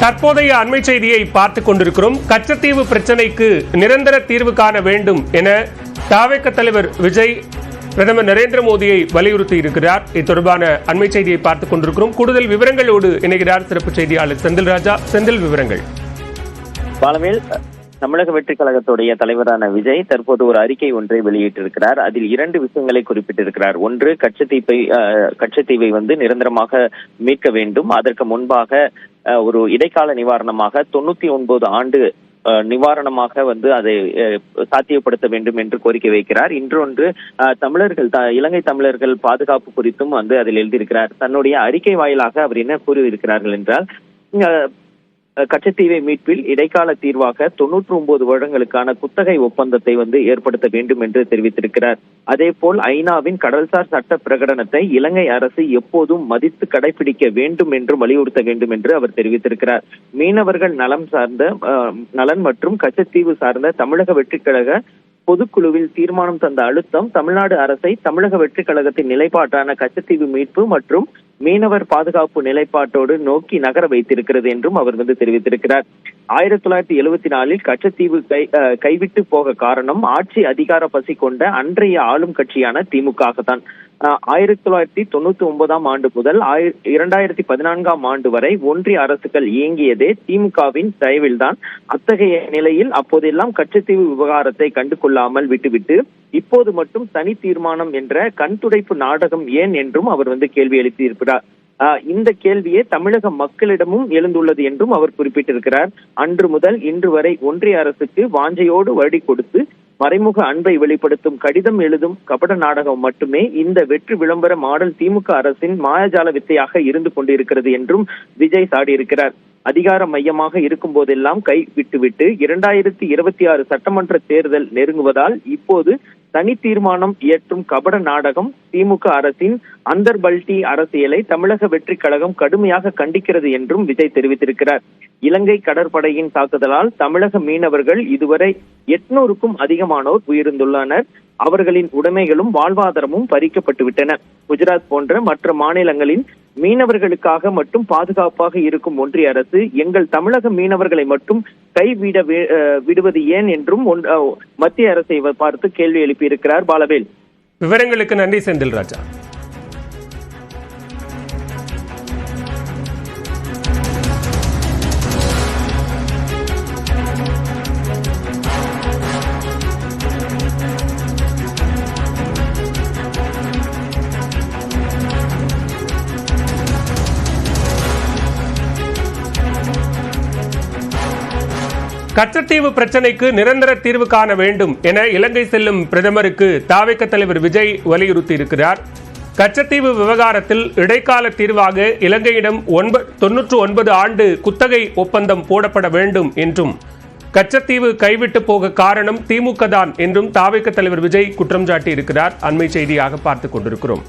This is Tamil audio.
தற்போதைய அண்மை செய்தியை பார்த்துக் கொண்டிருக்கிறோம். கச்சத்தீவு பிரச்சினைக்கு நிரந்தர தீர்வு காண வேண்டும் என தவேக தலைவர் விஜய் பிரதமர் நரேந்திர மோடியை வலியுறுத்தி இருக்கிறார். இது தொடர்பான அண்மை செய்தியை பார்த்துக் கொண்டிருக்கிறோம். கூடுதல் விவரங்களோடு இணைகிறார் சிறப்பு செய்தியாளர் செந்தில் ராஜா. செந்தில், விவரங்கள். பாலமேல், தமிழக வெற்றிக் கழகத்துடைய தலைவரான விஜய் தற்போது ஒரு அறிக்கை ஒன்றை வெளியிட்டிருக்கிறார். அதில் 2 விஷயங்களை குறிப்பிட்டிருக்கிறார். ஒன்று, கச்சத்தீவை நிரந்தரமாக மீட்க வேண்டும். அதற்கு முன்பாக ஒரு இடைக்கால நிவாரணமாக 99 ஆண்டு நிவாரணமாக அதை சாத்தியப்படுத்த வேண்டும் என்று கோரிக்கை வைக்கிறார். இன்றொன்று, இலங்கை தமிழர்கள் பாதுகாப்பு குறித்தும் அதில் எழுதியிருக்கிறார். தன்னுடைய அறிக்கை வாயிலாக அவர் என்ன கூறியிருக்கிறார்கள் என்றால், கச்சத்தீவை மீட்பில் இடைக்கால தீர்வாக 99 வருடங்களுக்கான குத்தகை ஒப்பந்தத்தை ஏற்படுத்த வேண்டும் என்று தெரிவித்திருக்கிறார். அதே போல் ஐநாவின் கடல்சார் சட்ட பிரகடனத்தை இலங்கை அரசு எப்போதும் மதித்து கடைபிடிக்க வேண்டும் என்று வலியுறுத்த வேண்டும் என்று அவர் தெரிவித்திருக்கிறார். மீனவர்கள் நலன் மற்றும் கச்சத்தீவு சார்ந்த தமிழக வெற்றிக் கழக பொதுக்குழுவில் தீர்மானம் தந்த அழுத்தம் தமிழ்நாடு அரசை தமிழக வெற்றிக் கழகத்தின் நிலைப்பாட்டான கச்சத்தீவு மீட்பு மற்றும் மீனவர் பாதுகாப்பு நிலைப்பாட்டோடு நோக்கி நகர வைத்திருக்கிறது என்றும் அவர் தெரிவித்திருக்கிறார். 1974 கச்சத்தீவு கைவிட்டு போக காரணம் ஆட்சி அதிகார பசி கொண்ட அன்றைய ஆளும் கட்சியான திமுக தான். 1999 ஆண்டு முதல் 2014 ஆண்டு வரை ஒன்றிய அரசுகள் இயங்கியதே திமுகவின் தயவில்தான். அத்தகைய நிலையில் அப்போதெல்லாம் கச்சத்தீவு விவகாரத்தை கண்டுகொள்ளாமல் விட்டுவிட்டு இப்போது மட்டும் தனி தீர்மானம் என்ற கண்துடைப்பு நாடகம் ஏன் என்றும் அவர் கேள்வி எழுப்பியிருக்கிறார். இந்த கேள்வியே தமிழக மக்களிடமும் எழுந்துள்ளது என்றும் அவர் குறிப்பிட்டிருக்கிறார். அன்று முதல் இன்று வரை ஒன்றிய அரசுக்கு வாஞ்சையோடு வழி கொடுத்து மறைமுக அன்பை வெளிப்படுத்தும் கடிதம் எழுதும் கபட நாடகம் மட்டுமே இந்த வெற்றி விளம்பர மாடல் திமுக அரசின் மாயாஜால வித்தையாக இருந்து கொண்டிருக்கிறது என்றும் விஜய் சாடியிருக்கிறார். அதிகார மையமாக இருக்கும் போதெல்லாம் கை விட்டுவிட்டு 2026 சட்டமன்ற தேர்தல் நெருங்குவதால் இப்போது தனி தீர்மானம் இயற்றும் கபட நாடகம் திமுக அரசின் அந்தர்பல்டி அரசியலை தமிழக வெற்றிக் கழகம் கடுமையாக கண்டிக்கிறது என்றும் விஜய் தெரிவித்திருக்கிறார். இலங்கை கடற்படையின் தாக்குதலால் தமிழக மீனவர்கள் இதுவரை 800க்கும் அதிகமானோர் உயிரிழந்துள்ளனர். அவர்களின் உடைமைகளும் வாழ்வாதாரமும் பறிக்கப்பட்டுவிட்டன. குஜராத் போன்ற மற்ற மாநிலங்களின் மீனவர்களுக்காக மட்டும் பாதுகாப்பாக இருக்கும் ஒன்றிய அரசு எங்கள் தமிழக மீனவர்களை மட்டும் விடுவது ஏன் என்றும் மத்திய அரசை பார்த்து கேள்வி எழுப்பியிருக்கிறார். பாலவேல், விவரங்களுக்கு நன்றி செந்தில் ராஜா. கச்சத்தீவு பிரச்சினைக்கு நிரந்தர தீர்வு காண வேண்டும் என இலங்கை செல்லும் பிரதமருக்கு தவேக தலைவர் விஜய் வலியுறுத்தி இருக்கிறார். கச்சத்தீவு விவகாரத்தில் இடைக்கால தீர்வாக இலங்கையிடம் 99 ஆண்டு குத்தகை ஒப்பந்தம் போடப்பட வேண்டும் என்றும் கச்சத்தீவு கைவிட்டு போக காரணம் திமுக தான் என்றும் தவேக தலைவர் விஜய் குற்றம் சாட்டி இருக்கிறார். அண்மை செய்தியாக பார்த்துக் கொண்டிருக்கிறோம்.